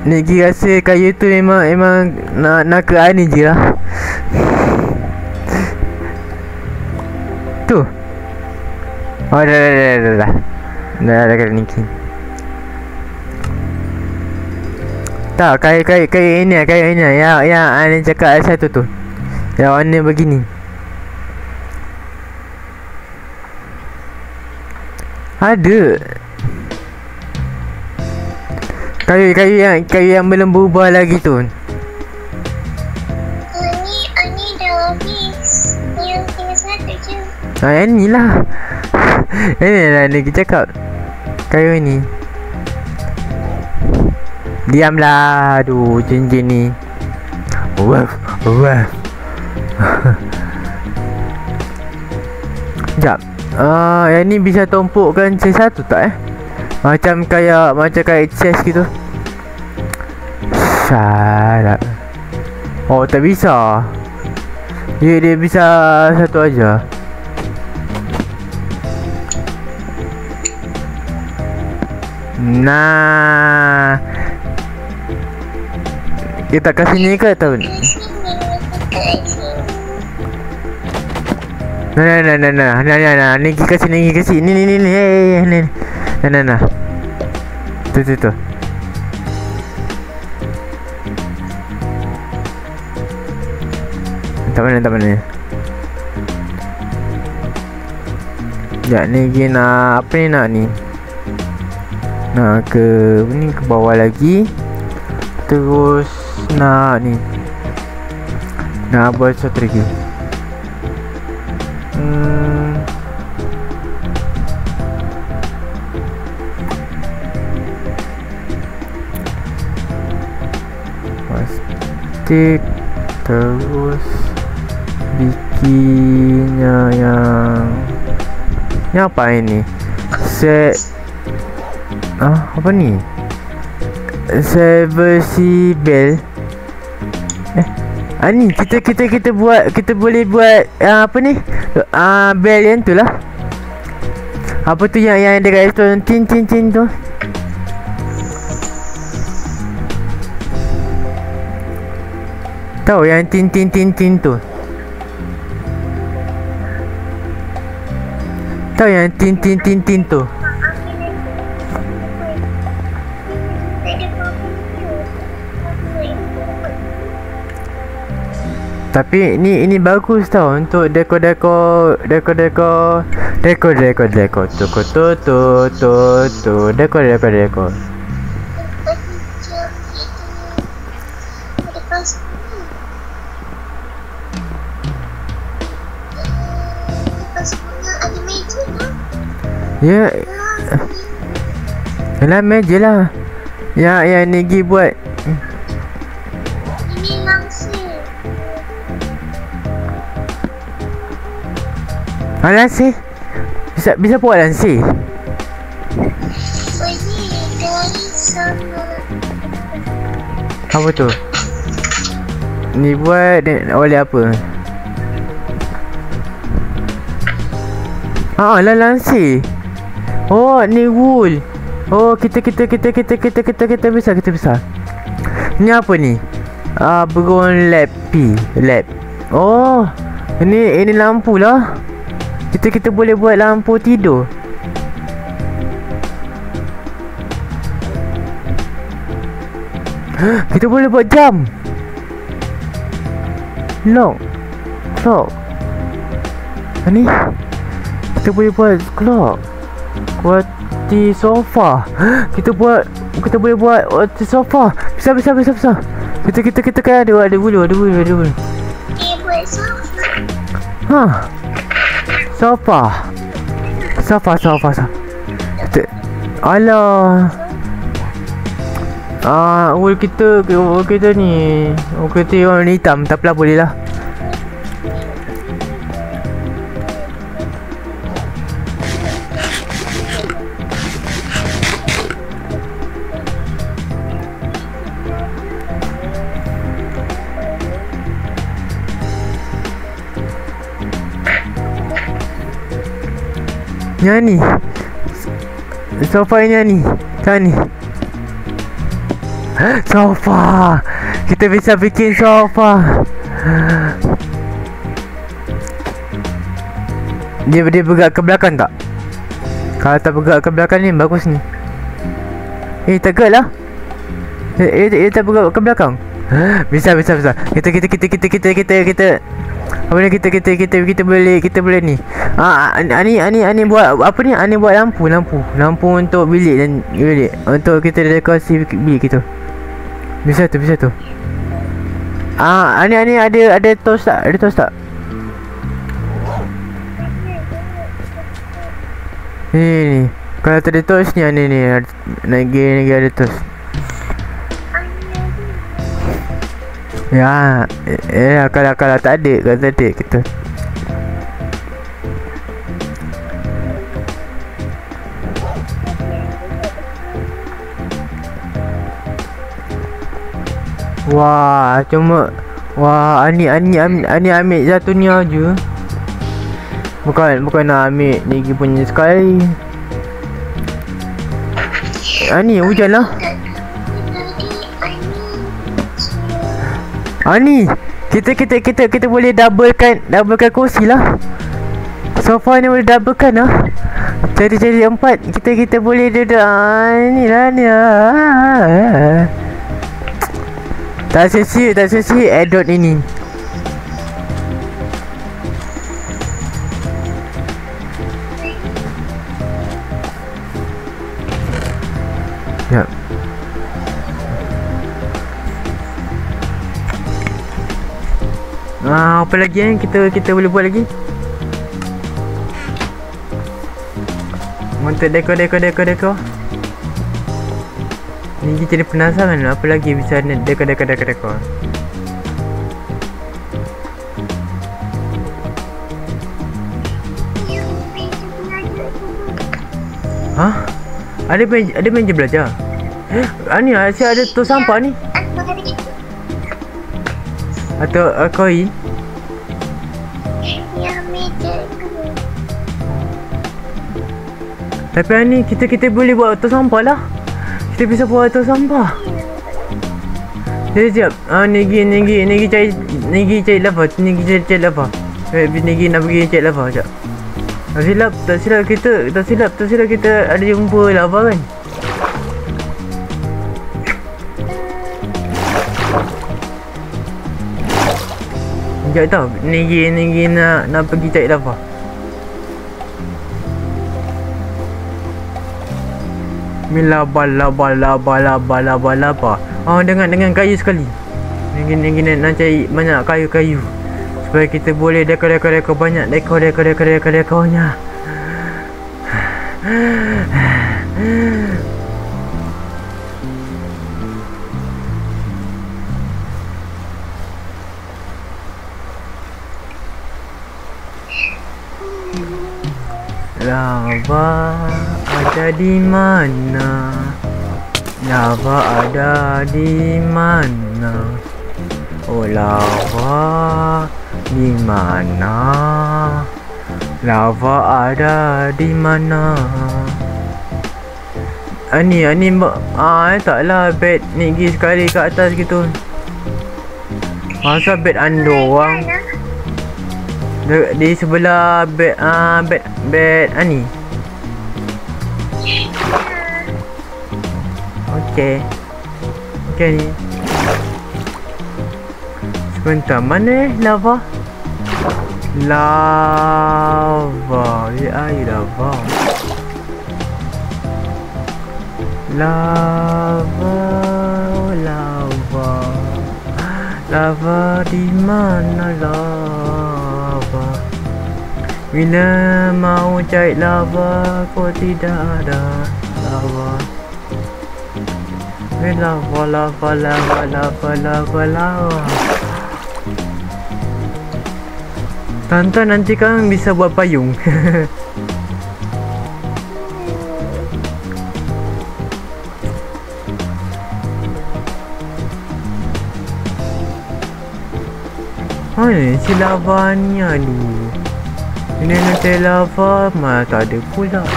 Speaker 1: Negi rasa kayu tu memang nak ke ni je lah. Tu. Oh dah. Dah kena Negi. Tak, kayu ini yang Ani cakap satu tu. Yang warna begini. Ada. Kayu yang belum berubah lagi tu.
Speaker 2: Ani dah habis. Yang tinggal satu je.
Speaker 1: Yang ni lah. Ini lah Negi cakap. Kayu ni. Diamlah. Aduh, cincin ni. Waf. Sekejap. Yang ni bisa tumpukkan satu tak Macam kayak chest gitu. Salah. Oh tak bisa. Dia bisa satu aja. Nah. Kita kasih ni ke tahu ni? Nah. Ni kasih. Ni. Nah. Tu. Tak mana. Ya ni gina apa ni nak ni? Nak ke bawah lagi. Terus nak ni. Nak buat satu lagi. Plastik. Terus bikinnya yang apa ini? Apa ni? Reversible. Ni kita buat, kita boleh buat apa ni? Bell yang tu lah. Apa tu yang dekat restoran tin tu? Tahu yang tin tu? Tahu yang tin tu? Tapi ini bagus tau untuk dekor. Dekor. Ya. Yalah meja lah. Yang Negi buat.
Speaker 2: Ini langsir.
Speaker 1: Lansir? Bisa buat lansir?
Speaker 2: Ini dari sama.
Speaker 1: Apa tu? Ni buat oleh apa? Lah lansir. Oh, ni wool. Oh, kita bisa. Ni apa ni? Brown lab. Oh, ini lampu lah. Kita boleh buat lampu tidur. Kita boleh buat jam. Clock. Ni kita boleh buat clock. Kuati sofa. Kita boleh buat kuati sofa. Bisa. Kita kan ada bulu.
Speaker 2: Buat sofa.
Speaker 1: Sofa. Alah. Kita ni. Kita warna hitam. Tak apalah, boleh lah. Yang ni. Sofa ni. Kan ni. Sofa. Kita bisa bikin sofa. Dia bergerak ke belakang tak? Kalau tak bergerak ke belakang ni bagus ni. Tegak lah. Dia tak bergerak ke belakang. Bisa. Kita apa ni kita boleh ni. Ani buat apa ni? Ani buat lampu untuk bilik untuk kita dekorasi bilik kita. Bisa tu. Ani ada tos tak? Ni. Kalau tak ada tos ni Ani ni lagi ada tos. Ya, kalau tak ada kita. Ani ambil satu ni aja. Bukan nak ambil Negi punya sekali. Ani hujan lah. Ani, kita boleh doublekan kursi lah. Sofa ni boleh doublekan lah. Jadi 4. Kita boleh duduk. Ni lah. Tak sesi add-on ini. Ya. Apa lagi yang kita boleh buat lagi? Untuk dekor. Ni jadi penasaran apa lagi bisa dekor. Ada meja belajar. Ni asyik ada tos sampah ni. Atau koin.
Speaker 2: Yang meja tu.
Speaker 1: Tapi ni kita boleh buat tos sampah lah. Kita bisa buat tos sampah. Sekejap. Negi cari lava. Negi nak pergi cari lava sekejap. Tak silap kita ada jumpa lava kan. Sekejap tau. Negi nak pergi cari lava. Laba. Dengan kayu sekali. Negi nak cari banyak kayu. Supaya kita boleh dekor banyak dekornya. Lava ada di mana? Lava ada di mana? Oh, lava di mana? Lava ada di mana? Ani taklah bed Niki sekali kat atas gitu. Masa bed ando orang di sebelah bed Ani. Okey ni. Sebentar, mana lava? Lava. Ya, lava. Lava di mana lava? Bila mau cari lava, kau tidak ada lava. Lava. Tante, nanti kan bisa buat payung. Mana si lava ni? Aduh, ini nanti lava mana tak ada pula.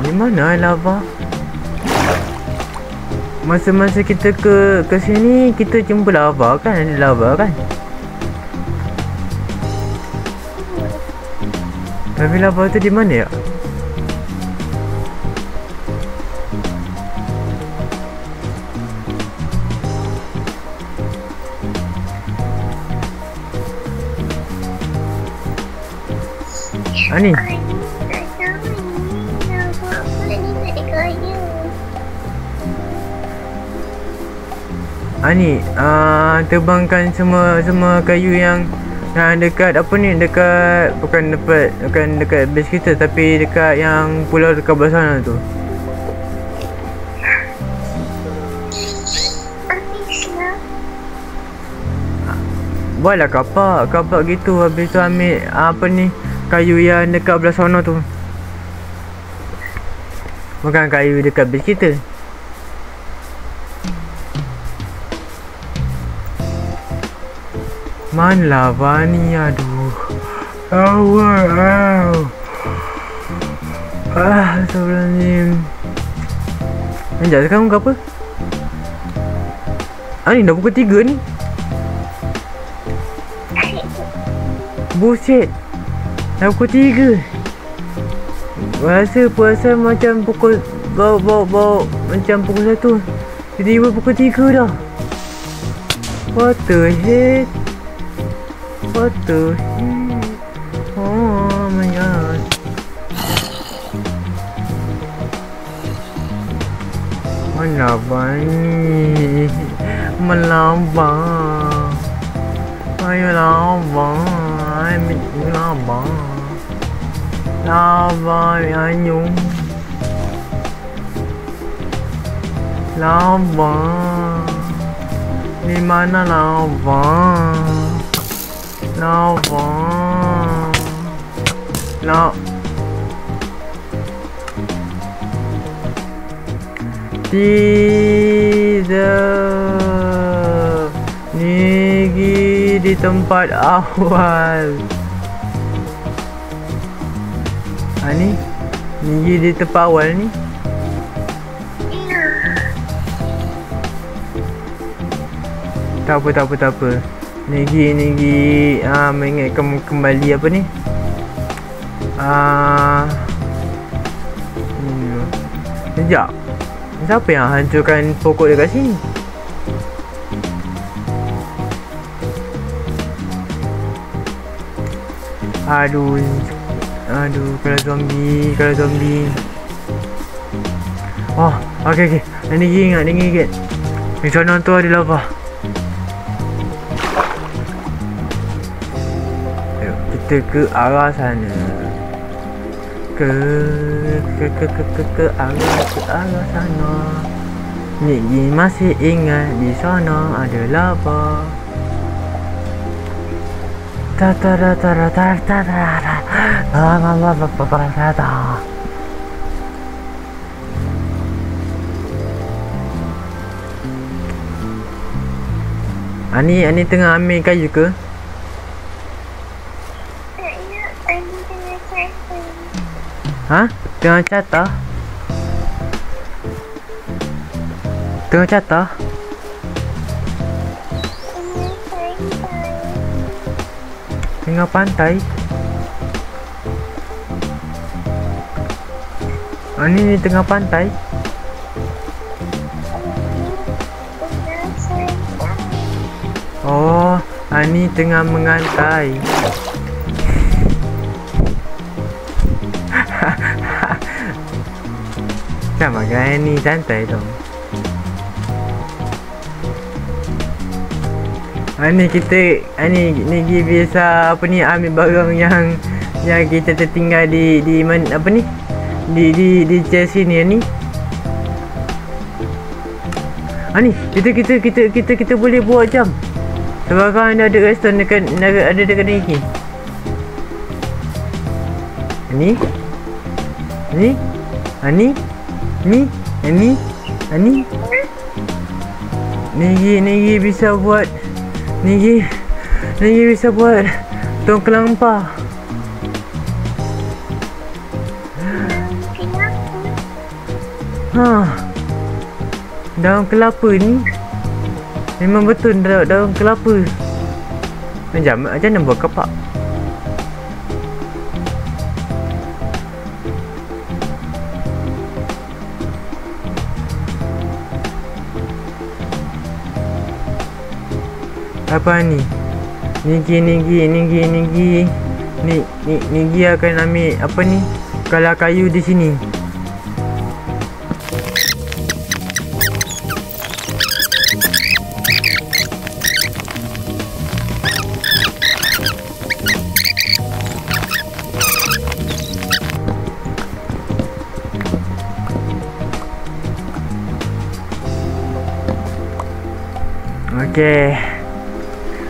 Speaker 1: Di mana lava? Masa-masa kita ke sini, kita jumpa lava kan? Ada lava kan? Tapi lava tu di mana ya? Ani. Ani, terbangkan semua kayu yang dekat apa ni, dekat bukan dekat base kita, tapi dekat yang pulau dekat belah sana tu. Buatlah kapak gitu, habis tu ambil apa ni, kayu yang dekat belah sana tu. Bukan kayu dekat base kita. Mana lava ni? Aduh. Astagfirullahaladzim. Sekejap, sekarang muka apa? Ni dah pukul 3 ni. Buset. Dah pukul 3. Puasa macam pukul bau macam pukul 1. Tiba-tiba pukul 3 dah. What the heck? Oh my god. Melamba. Ayo lava. Lava anyung. Lava. Di mana lava? Tidak. Nigi di tempat awal. Ni Nigi di tempat awal ni. Tak apa. Nigi mengingatkan kembali apa ni? Sekejap. Siapa yang hancurkan pokok dekat sini? Aduh, kalau zombie. Oh, okey. Nigi ingat. Di sana tu ada lava. Ayo, kita ke arah sana. ke arah sana. Nik Gi masih ingat di sana ada lava. Ani tengah ambil kayu ke?
Speaker 2: Tak ya, Ani tengah cakap.
Speaker 1: Ha? Tengah catah? Tengah catah? Tengah pantai? Ani ni tengah pantai? Oh, Ani tengah mengantai. Sama kan Ani santai dong. Ani Gi biasa apa ni ambil barang yang kita tertinggal di mana apa ni? Di Chelsea ni Ani. Ani, kita boleh buat jam. Sekarang ada restoran dekat ni. Ani. Ni bisa buat. Ni bisa buat tong kelapa. Daun kelapa ni memang betul daun kelapa. Macam mana buat kapak? Apa ni? Nigi akan ambil apa ni? Kalau kayu di sini.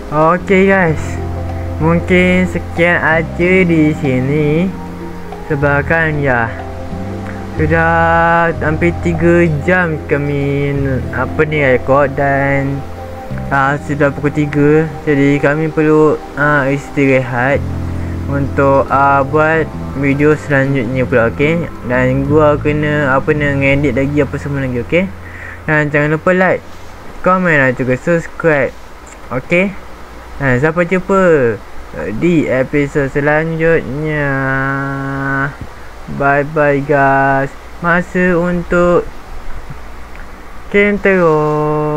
Speaker 1: Okay guys, mungkin sekian aja di sini. Sebabkan ya sudah hampir 3 jam kami rekod dan sudah pukul 3. Jadi kami perlu istirahat untuk buat video selanjutnya pula, okey. Dan gua kena ngedit lagi apa semua lagi, okey. Dan jangan lupa like, komen dan juga subscribe. Okey. Sampai jumpa di episod selanjutnya. Bye bye guys. Masa untuk game terus.